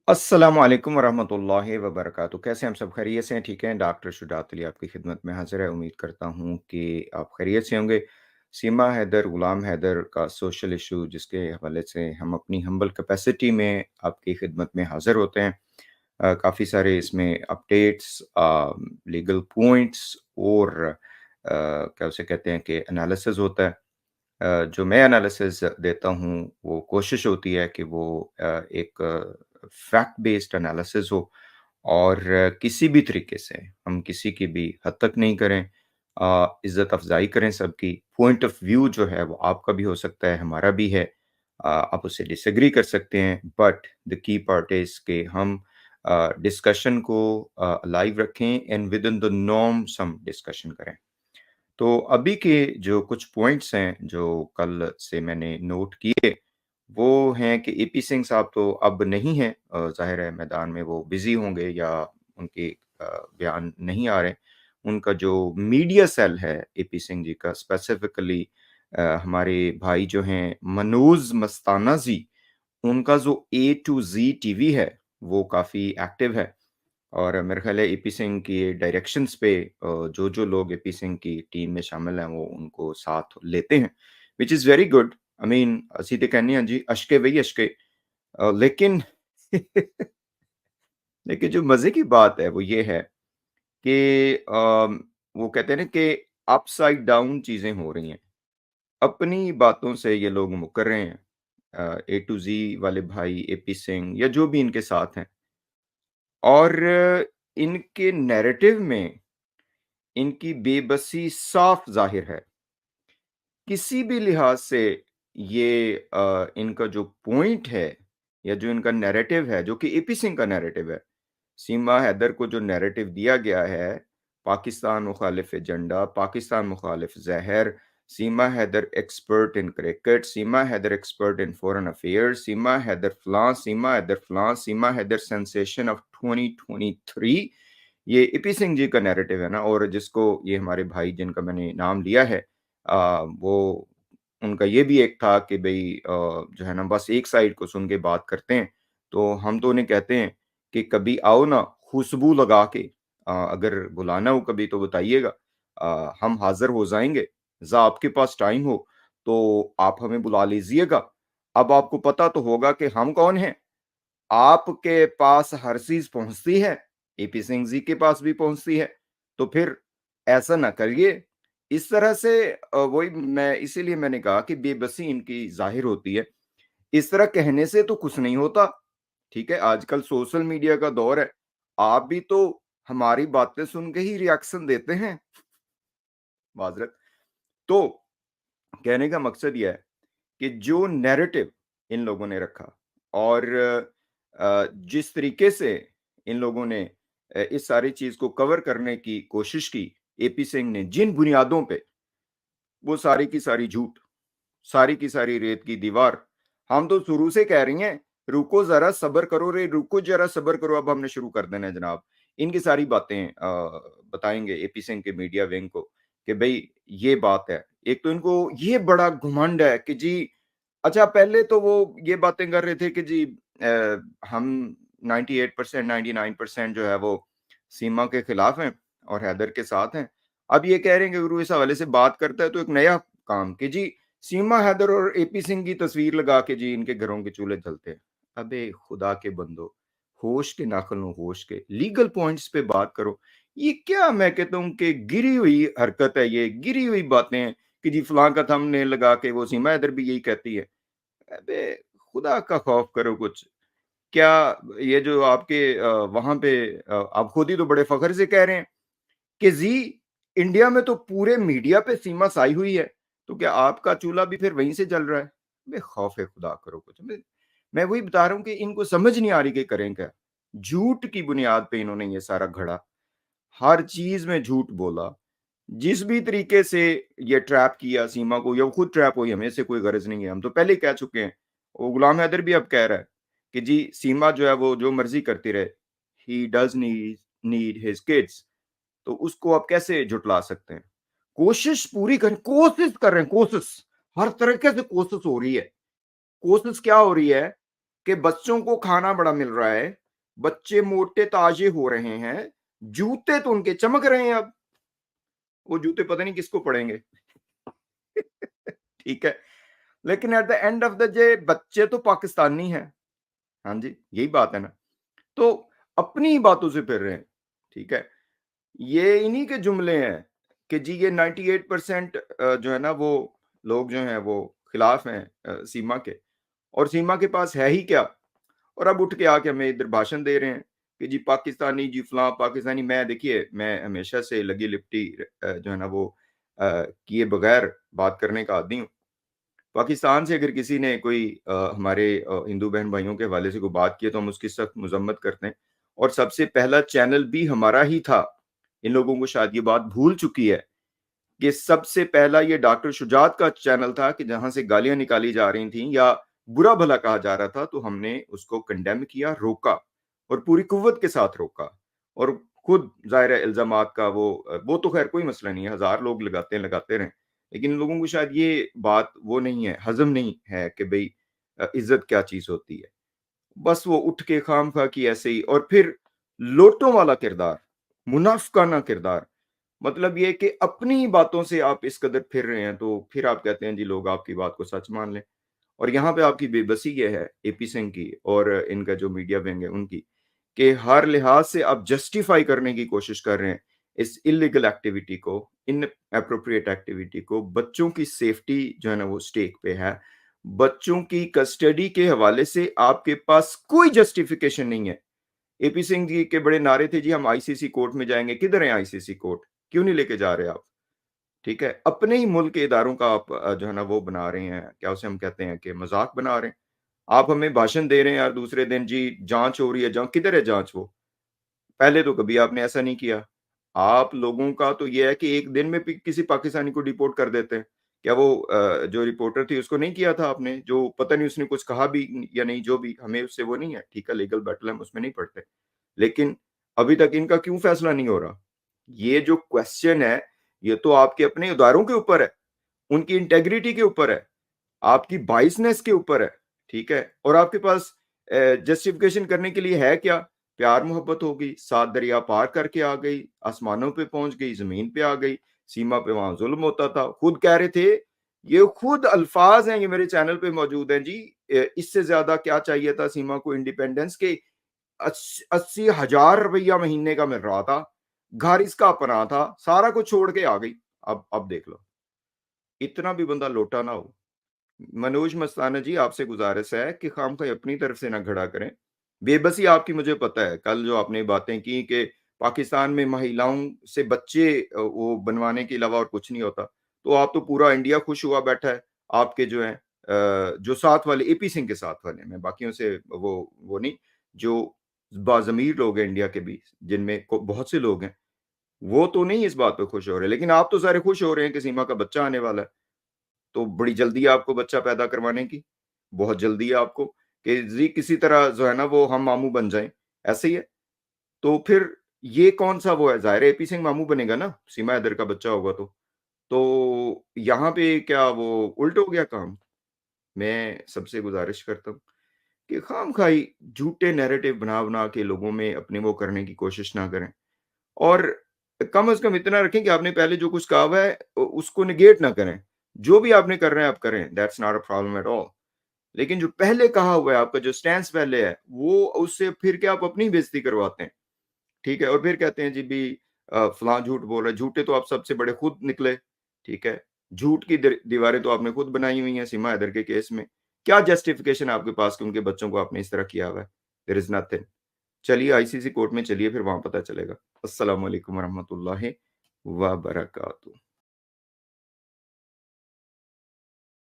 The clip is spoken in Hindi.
अस्सलाम वालेकुम वरहमतुल्लाहि वबरकातुहू। कैसे हैं हम सब खैरियत से हैं? ठीक हैं? डॉक्टर शुजात अली आपकी खिदमत में हाज़िर है। उम्मीद करता हूँ कि आप खैरियत से होंगे। सीमा हैदर, गुलाम हैदर का सोशल इश्यू जिसके हवाले से हम अपनी हम्बल कैपेसिटी में आपकी खिदमत में हाज़िर होते हैं। काफ़ी सारे इसमें अपडेट्स, लीगल पॉइंट्स और क्या उसे कहते हैं कि एनालिसिस होता है। जो मैं एनालिसिस देता हूँ, वो कोशिश होती है कि वो एक फैक्ट बेस्ड एनालिसिस हो और किसी भी तरीके से हम किसी की भी हद तक नहीं करें। इज़्ज़त अफ़ज़ाई करें सबकी। पॉइंट ऑफ व्यू जो है वो आपका भी हो सकता है, हमारा भी है। आप उससे डिसएग्री कर सकते हैं, but the key part is कि हम डिस्कशन को लाइव रखें एंड विदिन द नॉर्म्स हम डिस्कशन करें। तो अभी के जो कुछ पॉइंट्स हैं, जो कल से मैंने नोट किए, वो हैं कि एपी सिंह साहब तो अब नहीं हैं, ज़ाहिर है मैदान में वो बिज़ी होंगे या उनके बयान नहीं आ रहे। उनका जो मीडिया सेल है एपी सिंह जी का, स्पेसिफ़िकली हमारे भाई जो हैं मनोज मस्ताना जी, उनका जो ए टू ज़ी टीवी है, वो काफ़ी एक्टिव है। और मेरे ख़्याल है एपी सिंह की डायरेक्शंस पे जो-जो लोग एपी सिंह की टीम में शामिल हैं, वो उनको साथ लेते हैं, which is very good. I mean ਅਸੀਂ ਤੇ ਕਹਿੰਦੇ ਹਾਂ जी अशके वही अशके। लेकिन लेकिन जो मज़े की बात है वो ये है कि वो कहते हैं ना कि अपसाइड डाउन चीज़ें हो रही हैं। अपनी बातों से ये लोग मुकर रहे हैं। ए टू ज़ी वाले भाई एपी सिंह या जो भी इनके साथ हैं, और इनके नैरेटिव में इनकी बेबसी साफ ज़ाहिर है। किसी भी लिहाज से ये इनका जो पॉइंट है या जो इनका नैरेटिव है, जो कि एपी सिंह का नैरेटिव है, सीमा हैदर को जो नैरेटिव दिया गया है, पाकिस्तान मुखालिफ एजेंडा, पाकिस्तान मुखालिफ ज़हर, Seema Haider expert in cricket, Seema Haider expert in foreign affairs, Seema Haider फलाँ, सीमा हैदर फलाँ, सीमा हैदर सेंसेशन ऑफ 2023। ये एपी सिंह जी का नैरेटिव है ना, और जिसको ये हमारे भाई जिनका मैंने नाम लिया है, वो उनका ये भी एक था कि भई जो है ना बस एक साइड को सुन के बात करते हैं। तो हम तो उन्हें कहते हैं कि कभी आओ ना खुशबू लगा के, अगर बुलाना हो कभी तो बताइएगा, हम हाज़िर हो जाएँगे। ज़ा आपके पास टाइम हो तो आप हमें बुला लीजिएगा। अब आपको पता तो होगा कि हम कौन हैं। आपके पास हर चीज़ पहुँचती है, एपी सिंह जी के पास भी पहुँचती है, तो फिर ऐसा ना करिए। इस तरह से वही मैं इसीलिए मैंने कहा कि बेबसी इनकी ज़ाहिर होती है। इस तरह कहने से तो कुछ नहीं होता, ठीक है? आजकल सोशल मीडिया का दौर है, आप भी तो हमारी बातें सुन के ही रिएक्शन देते हैं, माज़रत। तो कहने का मकसद ये है कि जो नैरेटिव इन लोगों ने रखा और जिस तरीके से इन लोगों ने इस सारी चीज़ को कवर करने की कोशिश की, एपी सिंह ने जिन बुनियादों पे, वो सारी की सारी झूठ, सारी की सारी रेत की दीवार। हम तो शुरू से कह रही हैं, रुको ज़रा सब्र करो रे, रुको ज़रा सब्र करो, अब हमने शुरू कर देना है जनाब। इनकी सारी बातें बताएँगे एपी सिंह के मीडिया विंग को कि भई ये बात है। एक तो इनको ये बड़ा घमंड है कि जी, अच्छा पहले तो वो ये बातें कर रहे थे कि जी हम 98% 99% जो है वो सीमा के खिलाफ हैं और हैदर के साथ हैं। अब ये कह रहे हैं कि अगर वो इस हवाले से बात करता है तो एक नया काम कि जी सीमा हैदर और एपी सिंह की तस्वीर लगा के जी इनके घरों के चूल्हे जलते हैं। अबे खुदा के बंदो, होश के नाखुनो होश के, लीगल पॉइंट्स पे बात करो। ये क्या, मैं कहता हूँ कि गिरी हुई हरकत है ये, गिरी हुई बातें हैं कि जी फलाँ का थंबनेल लगा के वो सीमा हैदर भी यही कहती है। अबे खुदा का खौफ करो कुछ। क्या ये जो आपके वहाँ पे आप खुद ही तो बड़े फ़ख्र से कह रहे हैं कि जी इंडिया में तो पूरे मीडिया पे सीमा छाई हुई है, तो क्या आपका चूल्हा भी फिर वहीं से जल रहा है? बे खौफ़ खुदा करो कुछ। मैं वही बता रहा हूँ कि इनको समझ नहीं आ रही कि करें क्या? झूठ की बुनियाद पे इन्होंने ये सारा घड़ा, हर चीज़ में झूठ बोला। जिस भी तरीके से ये ट्रैप किया सीमा को, या वो खुद ट्रैप हुई, हमें इससे कोई गरज नहीं है, हम तो पहले ही कह चुके हैं। वो गुलाम हैदर भी अब कह रहा है कि जी सीमा जो है वो जो मर्जी करती रहे, he does need his kids. तो उसको आप कैसे झुटला सकते हैं? कोशिश पूरी करें, कोशिश कर रहे हैं, कोशिश हर तरीके से कोशिश हो रही है। कोशिश क्या हो रही है कि बच्चों को खाना बड़ा मिल रहा है, बच्चे मोटे ताजे हो रहे हैं, जूते तो उनके चमक रहे हैं अब, वो जूते पता नहीं किसको पड़ेंगे। ठीक है, लेकिन at the end of the day बच्चे तो पाकिस्तानी हैं। हाँ जी, यही बात है ना। तो अपनी ही बातों से फिर रहे हैं, ठीक है। ये इन्हीं के जुमले हैं कि जी ये 98% जो है ना वो लोग जो हैं वो खिलाफ हैं सीमा के, और सीमा के पास है ही क्या? और अब उठ के आके हमें इधर भाषण दे रहे हैं कि जी पाकिस्तानी, जी फलां पाकिस्तानी। मैं देखिए, मैं हमेशा से लगी लिपटी जो है ना वो किए बगैर बात करने का आदी हूँ। पाकिस्तान से अगर किसी ने कोई हमारे हिंदू बहन भाइयों के हवाले से कोई बात की है तो हम उसकी सख्त मजम्मत करते हैं, और सबसे पहला चैनल भी हमारा ही था। इन लोगों को शायद ये बात भूल चुकी है कि सबसे पहला ये डॉक्टर शुजात का चैनल था कि जहां से गालियां निकाली जा रही थी या बुरा भला कहा जा रहा था, तो हमने उसको कंडेम किया, रोका, और पूरी कुव्वत के साथ रोका। और खुद जाहिर है इल्जामात का वो तो खैर कोई मसला नहीं है, हजार लोग लगाते रहें, लेकिन इन लोगों को शायद ये बात वो नहीं है, हजम नहीं है कि भाई इज्जत क्या चीज होती है। बस वो उठ के खामखा की ऐसे ही, और फिर लोटों वाला किरदार, मुनाफिकाना किरदार। मतलब ये कि अपनी ही बातों से आप इस कदर फिर रहे हैं, तो फिर आप कहते हैं जी लोग आपकी बात को सच मान लें। और यहाँ पे आपकी बेबसी ये है एपी सिंह की और इनका जो मीडिया विंग है उनकी, कि हर लिहाज से आप जस्टिफाई करने की कोशिश कर रहे हैं इस इलीगल एक्टिविटी को, इन अप्रोप्रिएट एक्टिविटी को। बच्चों की सेफ्टी जो है ना वो स्टेक पे है। बच्चों की कस्टडी के हवाले से आपके पास कोई जस्टिफिकेशन नहीं है। एपी सिंह जी के बड़े नारे थे जी हम आईसीसी कोर्ट में जाएंगे, किधर है आईसीसी कोर्ट, क्यों नहीं लेके जा रहे आप? ठीक है, अपने ही मुल्क के इदारों का आप जो है ना वो बना रहे हैं, क्या उसे हम कहते हैं कि मजाक बना रहे हैं। आप हमें भाषण दे रहे हैं यार, दूसरे दिन जी जांच हो रही है, जांच किधर है जांच? वो पहले तो कभी आपने ऐसा नहीं किया। आप लोगों का तो ये है कि एक दिन में किसी पाकिस्तानी को डिपोर्ट कर देते हैं। क्या वो जो रिपोर्टर थी उसको नहीं किया था आपने, जो पता नहीं उसने कुछ कहा भी या नहीं, जो भी, हमें उससे वो नहीं है, ठीक है, लीगल बैटल हम उसमें नहीं पढ़ते। लेकिन अभी तक इनका क्यों फैसला नहीं हो रहा? ये जो क्वेश्चन है, ये तो आपके अपने उदारों के ऊपर है, उनकी इंटेग्रिटी के ऊपर है, आपकी बाइसनेस के ऊपर है, ठीक है? और आपके पास जस्टिफिकेशन करने के लिए है क्या? प्यार मोहब्बत हो गई, 7 दरिया पार करके आ गई, आसमानों पे पहुंच गई, जमीन पे आ गई, सीमा पे वहां जुल्म होता था, खुद कह रहे थे। ये खुद अल्फाज हैं, ये मेरे चैनल पे मौजूद हैं जी। इससे ज्यादा क्या चाहिए था सीमा को इंडिपेंडेंस के? 80,000 रुपया महीने का मिल रहा था, घर इसका अपना था, सारा कुछ छोड़ के आ गई। अब देख लो, इतना भी बंदा लोटा ना हो। मनोज मस्ताना जी, आपसे गुजारिश है कि खामखा अपनी तरफ से ना खड़ा करें। बेबसी आपकी मुझे पता है, कल जो आपने बातें की कि पाकिस्तान में महिलाओं से बच्चे वो बनवाने के अलावा और कुछ नहीं होता, तो आप तो पूरा इंडिया खुश हुआ बैठा है। आपके जो हैं जो साथ वाले एपी सिंह के साथ वाले, मैं बाकियों से वो नहीं, जो बाज़मीर लोग हैं इंडिया के भी, जिनमें को बहुत से लोग हैं, वो तो नहीं इस बात पे खुश हो रहे, लेकिन आप तो सारे खुश हो रहे हैं कि सीमा का बच्चा आने वाला है। तो बड़ी जल्दी है आपको बच्चा पैदा करवाने की, बहुत जल्दी है आपको कि जी किसी तरह जो है ना वो हम मामू बन जाएँ, ऐसे ही है। तो फिर ये कौन-सा वो है, ज़ाहिर है एपी सिंह मामू बनेगा ना, सीमा हैदर का बच्चा होगा तो। तो यहाँ पे क्या वो उल्ट हो गया काम? मैं सबसे गुज़ारिश करता हूँ कि खामख़ाई झूठे नैरेटिव बना-बना के लोगों में अपने वो करने की कोशिश ना करें। और कम से कम इतना रखें कि आपने पहले जो कुछ कहा हुआ है उसको नेगेट ना करें। जो भी आपने कर रहे हैं आप करें, that's not a problem at all. लेकिन जो पहले कहा हुआ है, आपका जो स्टैंस पहले है, वो उससे फिर क्या आप अपनी बेइज़्ज़ती करवाते हैं, ठीक है? और फिर कहते हैं जी भी फलाँ झूठ बोल रहा है, झूठे तो आप सबसे बड़े खुद निकले, ठीक है? झूठ की दीवारें तो आपने खुद बनाई हुई हैं सीमा हैदर के केस में। क्या जस्टिफिकेशन है आपके पास कि उनके बच्चों को आपने इस तरह किया हुआ है? There is nothing. चलिए आईसीसी कोर्ट में चलिए, फिर वहाँ पता चलेगा। अस्सलाम वालेकुम वरहमतुल्लाहि व बरकातहू।